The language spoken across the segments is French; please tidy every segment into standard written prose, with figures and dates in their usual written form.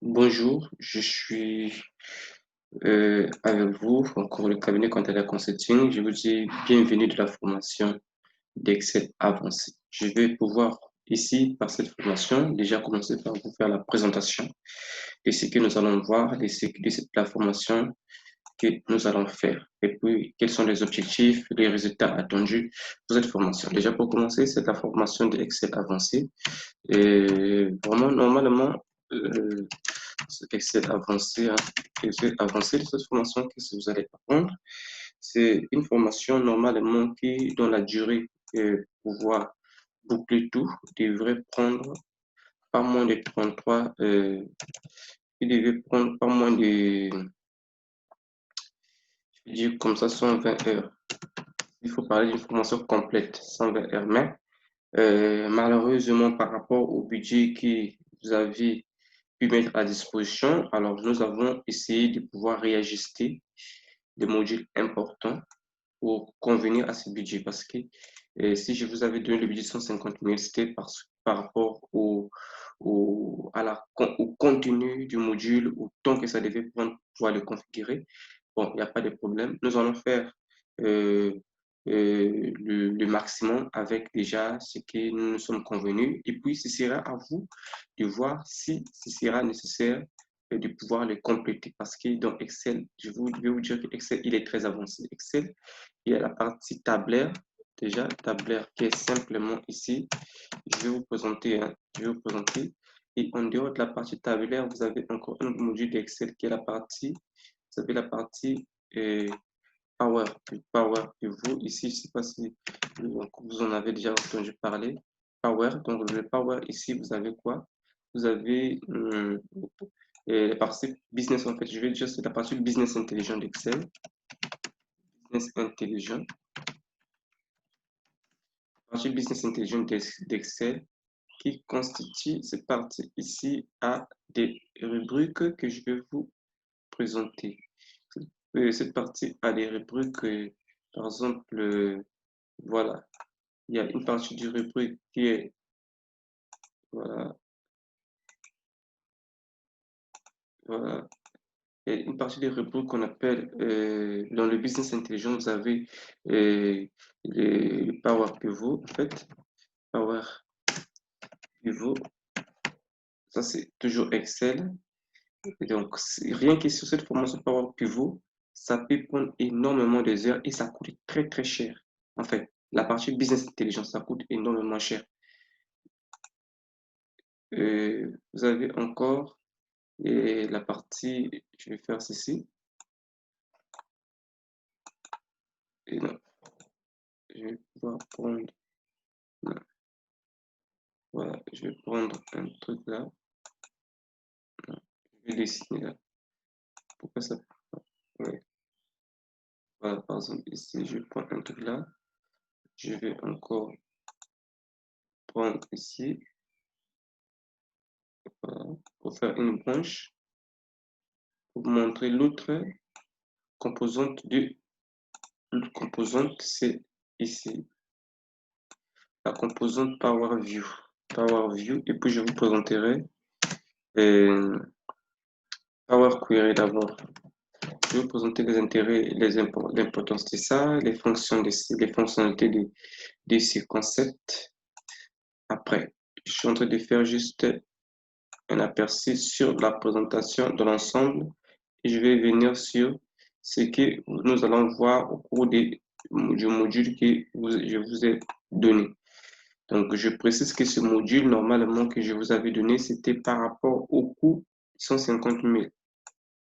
Bonjour, je suis avec vous, encore le cabinet Quantitative Consulting. Je vous dis bienvenue de la formation d'Excel avancé. Je vais pouvoir ici, par cette formation, déjà commencer par vous faire la présentation de ce que nous allons voir, de la formation que nous allons faire. Et puis, quels sont les objectifs, les résultats attendus pour cette formation. Déjà, pour commencer, c'est la formation d'Excel avancé. Et vraiment, normalement, euh, Excel avancé, hein. Excel avancé de cette formation, qu'est-ce que vous allez apprendre? C'est une formation normalement dont la durée pour pouvoir boucler tout devrait prendre pas moins de 33, il devait prendre pas moins de, je vais dire comme ça, 120 heures. Il faut parler d'une formation complète, 120 heures. Mais malheureusement, par rapport au budget que vous avez pu mettre à disposition, alors nous avons essayé de pouvoir réajuster des modules importants pour convenir à ce budget. Parce que si je vous avais donné le budget de 150 000, c'était par rapport au contenu du module, au temps que ça devait prendre pour pouvoir le configurer. Bon, il n'y a pas de problème. Nous allons faire euh, le maximum avec déjà ce que nous nous sommes convenus. Et puis, ce sera à vous de voir si ce sera nécessaire de pouvoir le compléter. Parce que dans Excel, vais vous dire que Excel, il est très avancé. Excel, il y a la partie tablaire. Déjà, tablaire qui est simplement ici. Je vais vous présenter, hein, je vais vous présenter. Et en dehors de la partie tabulaire, vous avez encore un module d'Excel qui est la partie, vous avez la partie Power, Power Pivot. Ici, je ne sais pas si vous en avez déjà entendu parler. Power, donc le Power, ici, vous avez quoi? Vous avez la partie business, en fait, je vais dire c'est la partie business intelligent d'Excel. Business intelligent. La partie business intelligent d'Excel qui constitue cette partie ici à des rubriques que je vais vous présenter. Cette partie a des rubriques, par exemple, voilà, il y a une partie du rubrique qui est, voilà, voilà, il y a une partie des rubriques qu'on appelle, dans le business intelligent, vous avez le Power Pivot, en fait, Power Pivot, ça c'est toujours Excel. Et donc, rien que sur cette formation Power Pivot, ça peut prendre énormément de heures et ça coûte très très cher. En fait, la partie business intelligence, ça coûte énormément cher. Vous avez encore la partie, je vais faire ceci. Et non, je vais pouvoir prendre, non, voilà, je vais prendre un truc là. Non, je vais dessiner là. Pourquoi ça? Ouais. Voilà, par exemple, ici, je prends un truc là. Je vais encore prendre ici, voilà, pour faire une branche, pour vous montrer l'autre composante du l'autre composante, c'est ici, la composante Power View. Power View, et puis je vous présenterai euh, Power Query d'abord. Je vais vous présenter les intérêts, l'importance de ça, les fonctions les fonctionnalités de ces concepts. Après, je suis en train de faire juste un aperçu sur la présentation de l'ensemble et je vais venir sur ce que nous allons voir au cours du module que je vous ai donné. Donc, je précise que ce module, normalement, que je vous avais donné, c'était par rapport au coût 150 000.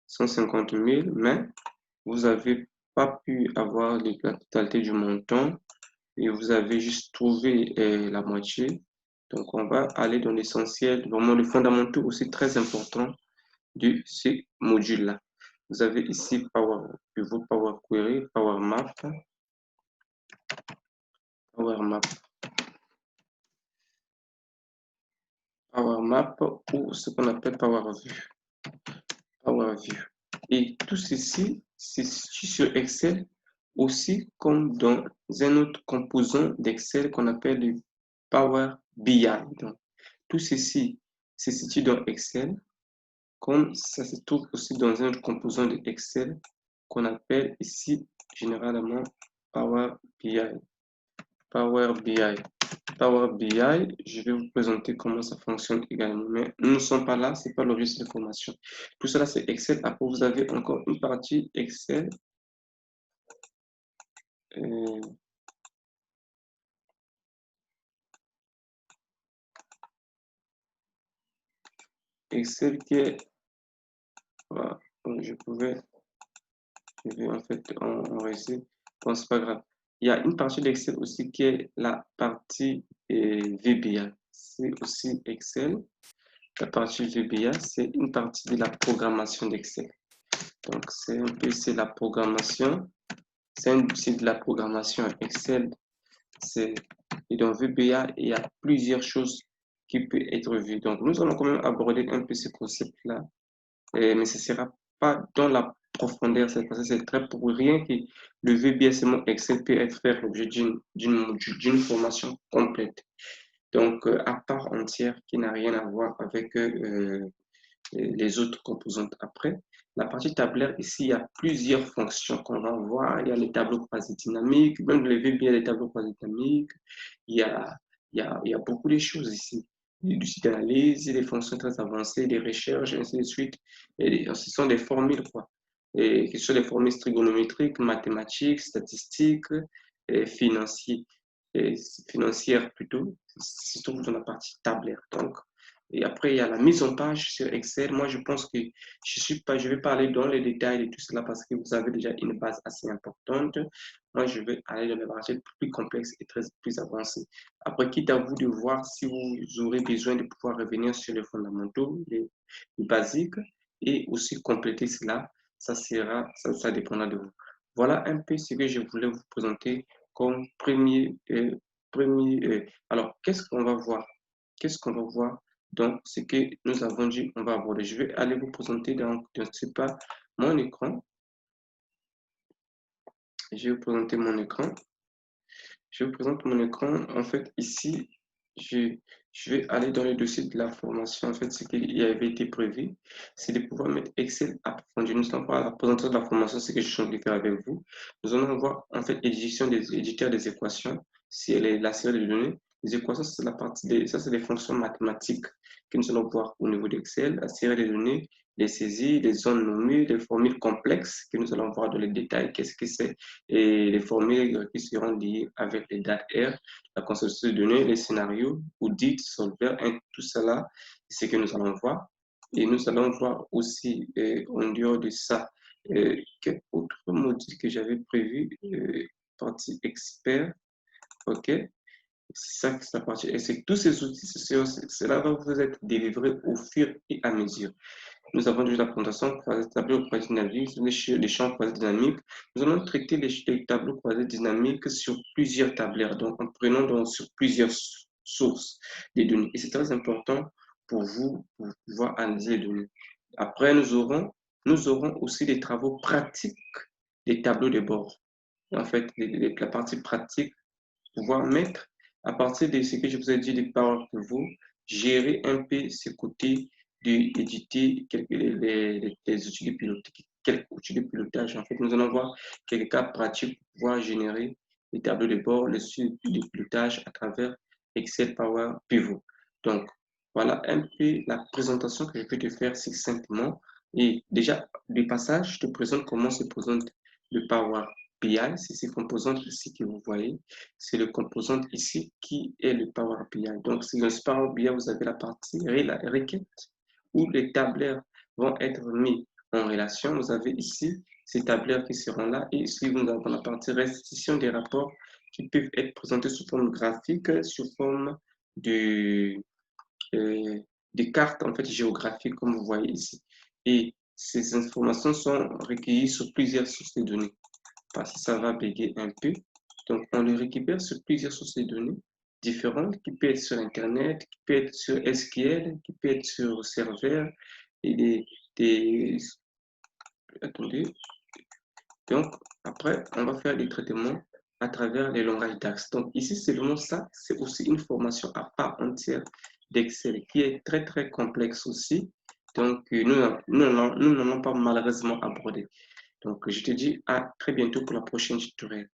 150 000, mais vous n'avez pas pu avoir la totalité du montant et vous avez juste trouvé la moitié. Donc, on va aller dans l'essentiel, vraiment le fondamental aussi très important de ce module-là. Vous avez ici Power Pivot, Power Query, Power Map, Power Map, Power Map ou ce qu'on appelle Power View. Power View. Et tout ceci, c'est sur Excel aussi comme dans un autre composant d'Excel qu'on appelle le Power BI. Donc, tout ceci se situe dans Excel comme ça se trouve aussi dans un composant de Excel qu'on appelle ici généralement Power BI. Power BI. Power BI, je vais vous présenter comment ça fonctionne également. Mais nous ne sommes pas là, ce n'est pas l'objet de cette formation. Tout cela, c'est Excel. Après, vous avez encore une partie Excel. Excel qui est... Voilà, donc je vais en fait en réciter. Bon, c'est pas grave. Il y a une partie d'Excel aussi qui est la partie VBA. C'est aussi Excel. La partie VBA, c'est une partie de la programmation d'Excel. Donc, c'est un peu, c'est la programmation. C'est de la programmation Excel. Et dans VBA, il y a plusieurs choses qui peuvent être vues. Donc, nous allons quand même aborder un peu ce concept-là. Mais ce ne sera pas dans la profondeur, c'est parce que c'est très pour rien que le VBA Excel peut être fait l'objet d'une formation complète. Donc, à part entière, qui n'a rien à voir avec les autres composantes. Après, la partie tabulaire, ici, il y a plusieurs fonctions qu'on va voir. Il y a les tableaux croisés dynamiques, même le VBA, les tableaux croisés dynamiques. Il y a beaucoup de choses ici. Du site d'analyse, des fonctions très avancées, des recherches, ainsi de suite. Et ce sont des formules, quoi. Et que ce soit des formules trigonométriques, mathématiques, statistiques, et financières plutôt, se trouve dans la partie tabulaire. Donc, et après, il y a la mise en page sur Excel. Moi, je pense que je vais pas aller dans les détails de tout cela parce que vous avez déjà une base assez importante. Moi, je vais aller dans les parties plus complexes et plus avancées. Après, quitte à vous de voir si vous aurez besoin de pouvoir revenir sur les fondamentaux, les basiques, et aussi compléter cela, ça dépendra de vous. Voilà un peu ce que je voulais vous présenter comme alors, qu'est-ce qu'on va voir? Qu'est-ce qu'on va voir? Donc, ce que nous avons dit, on va aborder. Je vais aller vous présenter dans ce pas mon écran. Je vais vous présenter mon écran. Je vous présente mon écran. En fait, ici, je vais aller dans le dossier de la formation. En fait, ce qui avait été prévu, c'est de pouvoir mettre Excel approfondi. Nous ne sommes pas à la présentation de la formation, c'est ce que je suis en train de faire avec vous. Nous allons voir, en fait, édition des éditeurs des équations. C'est la série de données. Les équations, c'est la partie ça, c'est des fonctions mathématiques que nous allons voir au niveau d'Excel. La série de données, les saisies, les zones nommées, les formules complexes que nous allons voir dans les détails. Qu'est-ce que c'est? Et les formules qui seront liées avec les dates R, la conception de données, les scénarios, audit, solver, tout cela, c'est ce que nous allons voir. Et nous allons voir aussi, en dehors de ça, quel autre module que j'avais prévu, partie expert, ok? C'est ça, c'est la partie. Et c'est tous ces outils, cela va vous être délivré au fur et à mesure. Nous avons déjà la présentation croisée tableau croisé dynamique, les champs croisés dynamiques. Nous allons traiter les tableaux croisés dynamiques sur plusieurs tableurs, donc en prenant donc sur plusieurs sources de données. Et c'est très important pour vous pour pouvoir analyser les données. Après, nous aurons aussi des travaux pratiques des tableaux de bord. En fait, la partie pratique, pouvoir mettre à partir de ce que je vous ai dit de Power Pivot, gérer un peu ce côté d'éditer les outils de pilotage, quelques outils de pilotage. En fait, nous allons voir quelques cas pratiques pour pouvoir générer les tableaux de bord, les outils de pilotage à travers Excel Power Pivot. Donc, voilà un peu la présentation que je peux te faire succinctement. Et déjà, de passage, je te présente comment se présente le Power BI. C'est ces composantes ici que vous voyez. C'est le composante ici qui est le Power BI. Donc, si dans ce Power BI, vous avez la partie la requête où les tableurs vont être mis en relation. Vous avez ici ces tableurs qui seront là. Et ici, nous avons la partie restitution des rapports qui peuvent être présentés sous forme graphique, sous forme de, de cartes en fait, géographiques, comme vous voyez ici. Et ces informations sont recueillies sur plusieurs sources de données. Parce que ça va bégayer un peu. Donc, on le récupère sur plusieurs sources de données différentes, qui peut être sur Internet, qui peut être sur SQL, qui peut être sur serveur, et attendez. Donc, après, on va faire des traitements à travers les langages DAX. Donc, ici, c'est vraiment ça. C'est aussi une formation à part entière d'Excel qui est très, très complexe aussi. Donc, nous n'allons pas malheureusement aborder. Donc, je te dis à très bientôt pour la prochaine tutoriel.